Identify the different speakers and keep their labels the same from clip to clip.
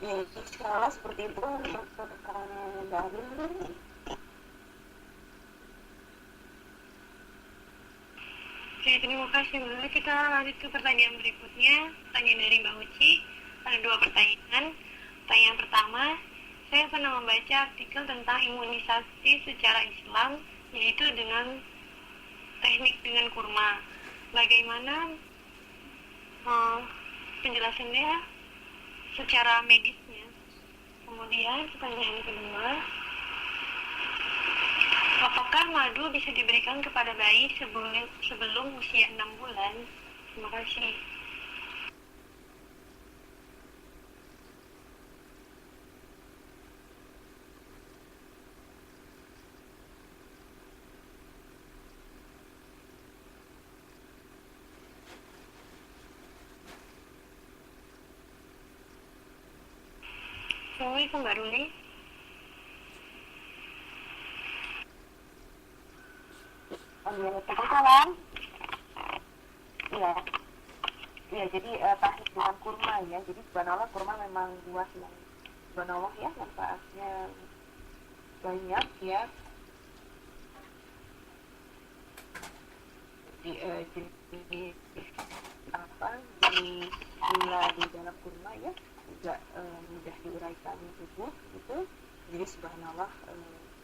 Speaker 1: Ya, insya Allah seperti itu untuk dari.
Speaker 2: Oke, terima kasih Mbak. Kita lanjut ke pertanyaan berikutnya. Pertanyaan dari Mbak Uci. Ada dua pertanyaan. Pertanyaan pertama, saya pernah membaca artikel tentang imunisasi secara Islam, yaitu dengan teknik dengan kurma. Bagaimana penjelasannya secara medisnya? Kemudian pertanyaan kedua, apakah madu bisa diberikan kepada bayi sebelum usia 6 bulan? Terima kasih. Assalamualaikum Mbak Ruli.
Speaker 1: Waalaikumsalam. Iya, iya. Jadi tahnik dengan kurma ya. Jadi subhanallah kurma memang buah yang subhanallah ya manfaatnya banyak ya. Jadi apa di gula di dalam kurma ya juga mudah diuraikan tubuh gitu. Jadi subhanallah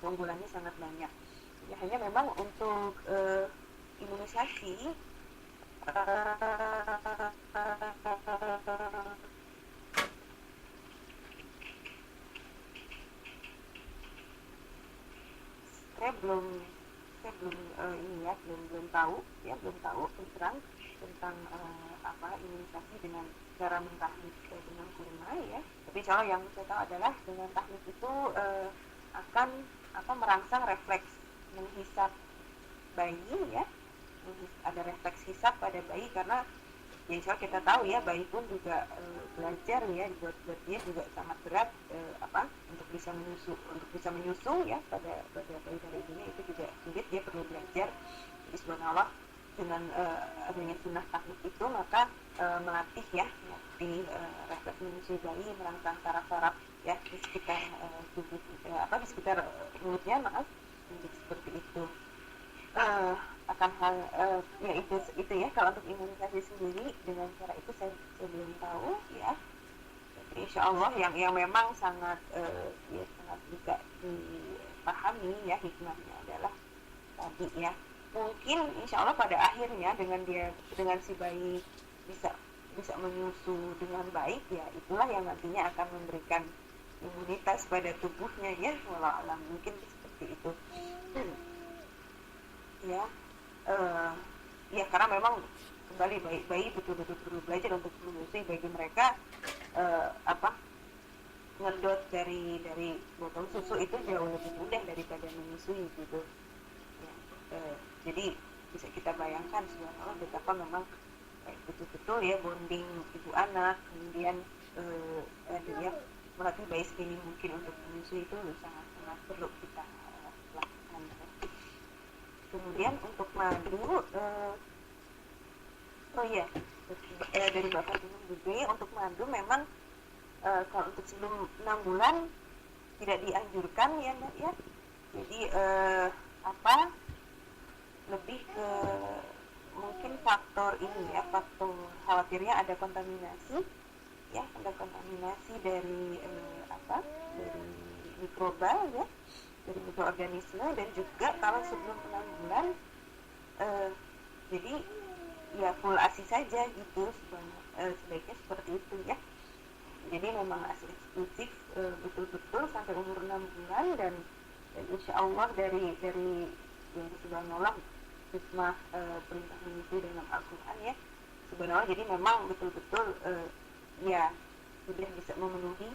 Speaker 1: keunggulannya sangat banyak. Ya, hanya memang untuk imunisasi saya belum ini ya belum tahu ya belum tahu terang tentang apa imunisasi dengan cara mentahnik dengan kurma ya. Tapi insya Allah yang saya tahu adalah dengan tahnik itu akan apa merangsang refleks menghisap bayi ya, ada refleks hisap pada bayi karena ya insya Allah kita tahu ya bayi pun juga belajar ya buat dia juga sangat berat apa untuk bisa menyusu ya pada bayi pada ibunya itu juga sulit, dia perlu belajar. Jadi subhanallah dengan adanya sunnah tahnik itu maka melatih ya melatih refleks menyusui bayi, merangsang saraf-saraf ya di sekitar tubuh apa di sekitar mulutnya maaf, jadi seperti itu. Akan hal ya itu ya kalau untuk imunisasi sendiri dengan cara itu saya belum tahu ya. Tapi insya Allah yang memang sangat ya sangat bisa dipahami ya hikmahnya adalah tadi ya mungkin insya Allah pada akhirnya dengan si bayi bisa bisa menyusu dengan baik ya itulah yang nantinya akan memberikan imunitas pada tubuhnya ya walau alam mungkin seperti itu. Ya ya karena memang kembali bayi betul-betul perlu belajar untuk menyusui bagi mereka apa ngedot dari botol susu itu jauh lebih mudah daripada menyusui gitu ya, jadi bisa kita bayangkan subhanallah betapa memang betul-betul ya bonding ibu anak kemudian dia melatih bayi sedini mungkin untuk menyusui itu sangat perlu kita lakukan. Kemudian untuk madu oh iya dari Bapak Gunung Gede untuk madu memang kalau untuk sebelum 6 bulan tidak dianjurkan ya Mbak ya. Jadi apa lebih ke mungkin faktor ini ya faktor khawatirnya ada kontaminasi ya ada kontaminasi dari apa dari mikroba ya dari mikroorganisme dan juga kalau sebelum 6 bulan jadi ya full ASI saja gitu sebaiknya seperti itu ya. Jadi memang ASI eksklusif betul-betul sampai umur 6 bulan dan insya Allah dari yang sudah nolak hikmah perintah itu dalam Al-Quran ya subhanallah jadi memang betul-betul ya sudah bisa memenuhi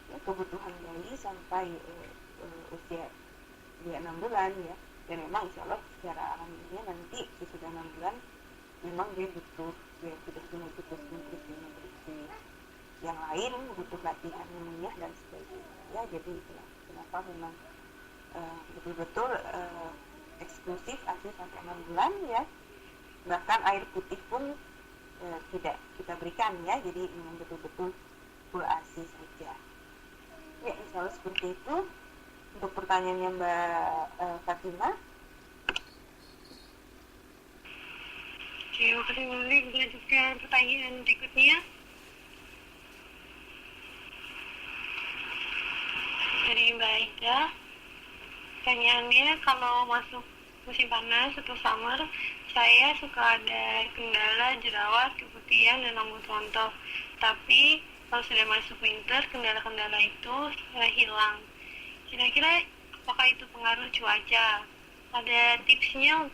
Speaker 1: ya, kebutuhan bayi sampai usia dia 6 bulan ya dan memang insya Allah secara alamiahnya nanti sesudah 6 bulan memang dia butuh ya tidak cuma butuh nutrisi yang lain butuh latihan minyak dan sebagainya ya jadi itulah kenapa memang betul-betul eksklusif ASI sampai 6 bulan ya bahkan air putih pun tidak kita berikan ya jadi memang betul-betul full ASI saja. Ya, insya Allah seperti itu untuk pertanyaannya Mbak Fatima.
Speaker 2: Oke, makasih Mbak Luli. Melanjutkan pertanyaan berikutnya dari Mbak Aida. Pertanyaannya, kalau masuk musim panas atau summer, saya suka ada kendala jerawat, keputihan, dan rambut rontok. Tapi kalau sudah masuk winter, kendala-kendala itu hilang. Kira-kira apakah itu pengaruh cuaca? Ada tipsnya,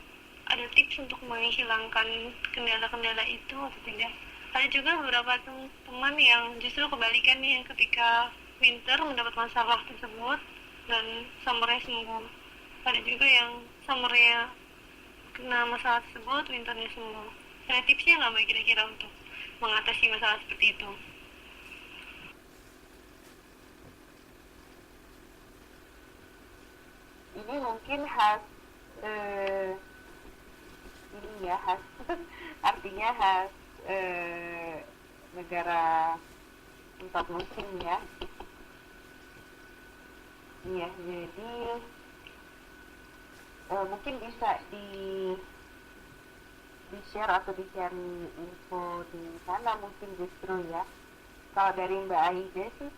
Speaker 2: ada tips untuk menghilangkan kendala-kendala itu atau tidak? Ada juga beberapa teman yang justru kebalikan nih, yang ketika winter mendapat masalah tersebut dan summernya sembuh. Ada juga yang summernya kena masalah tersebut, winternya sembuh. Ada tipsnya nggak Mbak kira-kira untuk mengatasi masalah seperti itu?
Speaker 1: Ini mungkin khas ini ya, khas artinya khas negara empat musim ya. Iya, jadi mungkin bisa di share atau dicari info di sana mungkin justru ya. Kalau dari Mbak Aida sih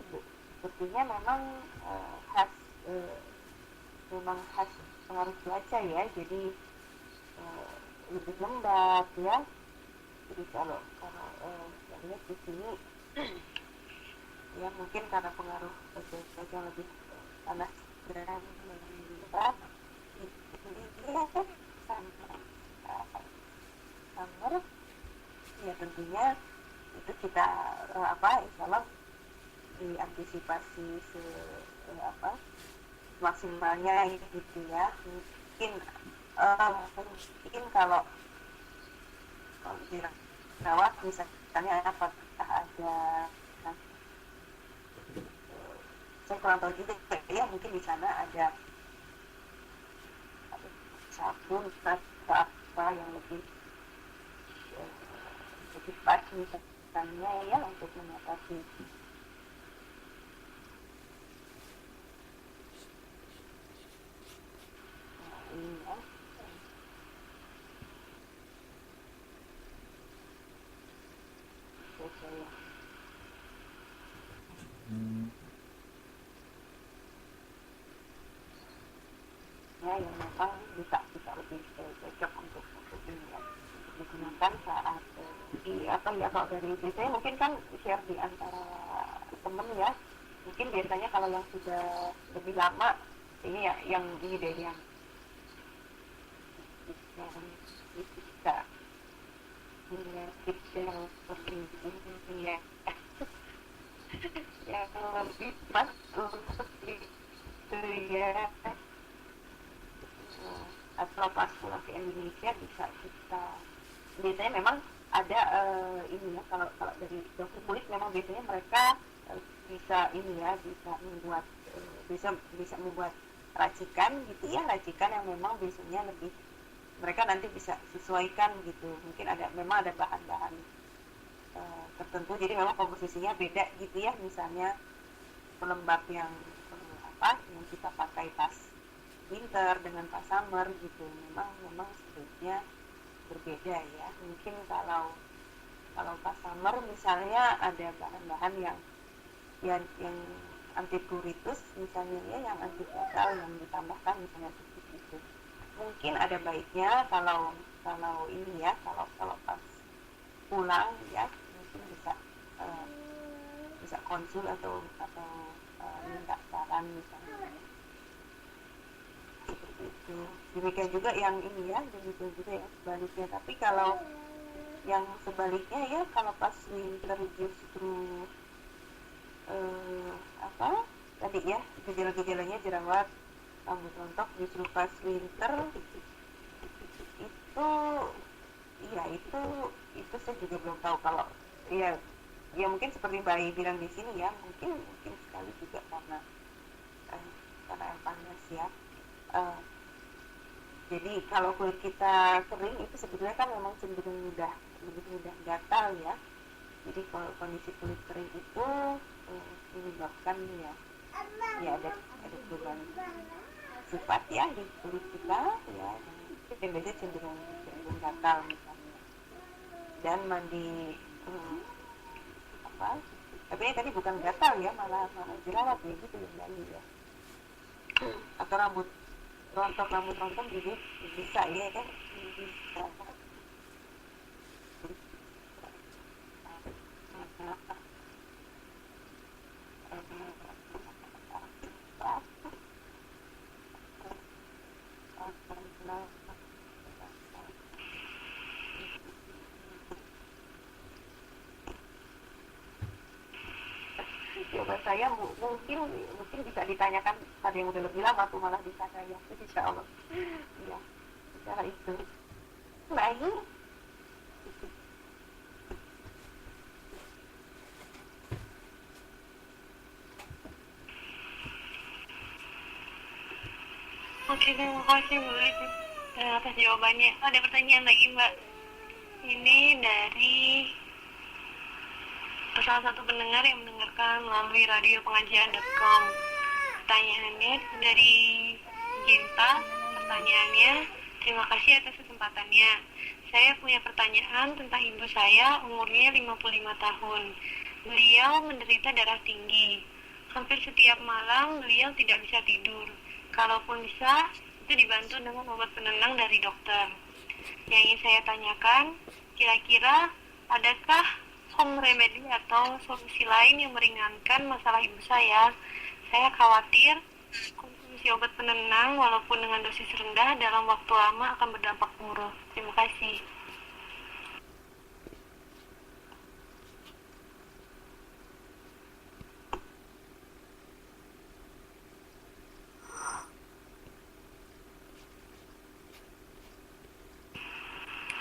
Speaker 1: sepertinya memang khas memang khas pengaruh cuaca ya, jadi lebih lembab ya. Jadi kalau lihat di sini ya mungkin karena pengaruh cuaca yang lebih panas dan lembab ini summer ya, tentunya itu kita insya Allah diantisipasi maksimalnya gitu ya. Mungkin kalau dirawat misalnya apakah ada saya kurang tahu juga ya, mungkin di sana ada sabun atau apa yang lebih pas misalnya ya untuk mengatasi ini ya. Ya yang memang bisa lebih cocok untuk ini ya, untuk digunakan saat kalau dari biasanya mungkin kan share di antara temen ya, mungkin biasanya kalau yang sudah lebih lama ini ya, yang ini deh yang bisa tips yang lebih ini ya yang lebih pas untuk itu ya, atau pas pulang ke Indonesia bisa kita biasanya memang ada ini ya, kalau dari dokter kulit memang biasanya mereka bisa ini ya, bisa membuat bisa membuat racikan gitu ya, racikan yang memang biasanya lebih mereka nanti bisa sesuaikan gitu, mungkin memang ada bahan-bahan tertentu, jadi memang komposisinya beda gitu ya, misalnya pelembab yang yang kita pakai pas winter dengan pas summer gitu, memang sebenarnya berbeda ya. Mungkin kalau pas summer misalnya ada bahan-bahan yang anti pruritus misalnya ya, yang anti gatal yang ditambahkan misalnya seperti itu. Mungkin ada baiknya kalau ini ya, kalau pas pulang ya mungkin bisa konsul atau minta saran misalnya seperti itu. Demikian juga yang ini ya, demikian juga yang sebaliknya. Tapi kalau yang sebaliknya ya, kalau pas winter justru tadi ya gejala-gejalanya jerawat, rambut rontok, justru pas winter itu iya itu saya juga belum tahu. Kalau ya mungkin seperti Mbak Ai bilang di sini ya, mungkin sekali juga karena air panas ya. Jadi kalau kulit kita kering itu sebetulnya kan memang cenderung lebih mudah gatal ya. Jadi kalau kondisi kulit kering itu menyebabkan ya ada perubahan sifat ya di kulit kita ya, dan biasanya cenderung gatal misalnya, dan mandi tapi tadi bukan gatal ya, malah jerawat ya gitu ya mandi ya, atau rambut rontok juga bisa ya kan, bisa. Jawaban saya mungkin bisa ditanyakan pada yang udah lebih lama tuh, malah bisa saya insya Allah ya bicara itu baik.
Speaker 2: Oke, terima kasih Bu atas jawabannya. Ada pertanyaan lagi Mbak. Ini dari salah satu pendengar yang mendengarkan melalui radio pengajian.com. Pertanyaannya dari Ginta. Pertanyaannya, terima kasih atas kesempatannya. Saya punya pertanyaan tentang ibu saya, umurnya 55 tahun. Beliau menderita darah tinggi. Hampir setiap malam beliau tidak bisa tidur. Kalaupun bisa, itu dibantu dengan obat penenang dari dokter. Yang ingin saya tanyakan, kira-kira adakah home remedy atau solusi lain yang meringankan masalah ibu saya? Saya khawatir konsumsi obat penenang walaupun dengan dosis rendah dalam waktu lama akan berdampak buruk. Terima kasih.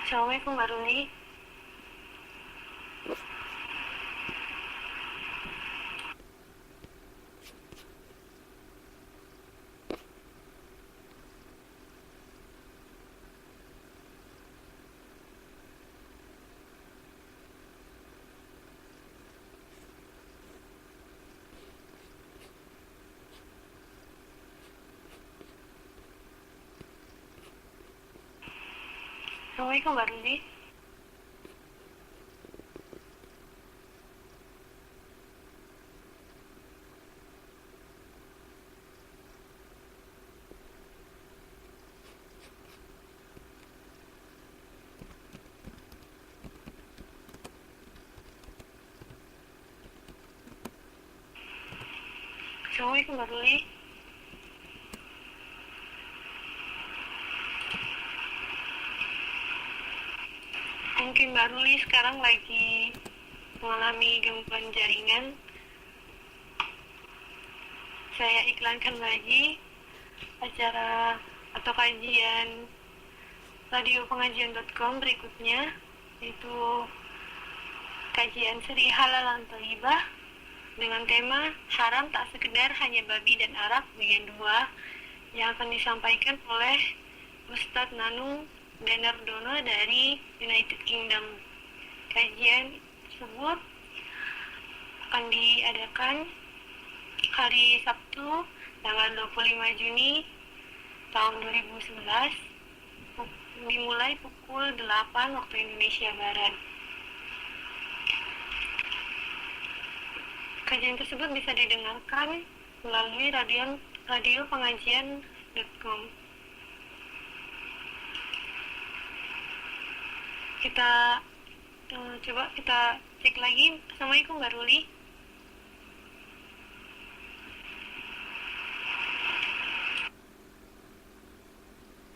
Speaker 2: Assalamualaikum Mbak Ruli. Assalamualaikum Mbak Ruli. Assalamualaikum Mbak Ruli. Mungkin Mbak Ruli sekarang lagi mengalami gangguan jaringan. Saya iklankan lagi acara atau kajian radio pengajian.com berikutnya, yaitu kajian seri halal thayyibah dengan tema haram tak sekedar hanya babi dan arak bagian 2 yang akan disampaikan oleh Ustadz Nanung Denardono dari United Kingdom. Kajian tersebut akan diadakan hari Sabtu tanggal 25 Juni tahun 2011 dimulai pukul 8 waktu Indonesia Barat. Kajian tersebut bisa didengarkan melalui radio pengajian.com. Kita coba kita cek lagi. Assalamualaikum Mbak Ruli.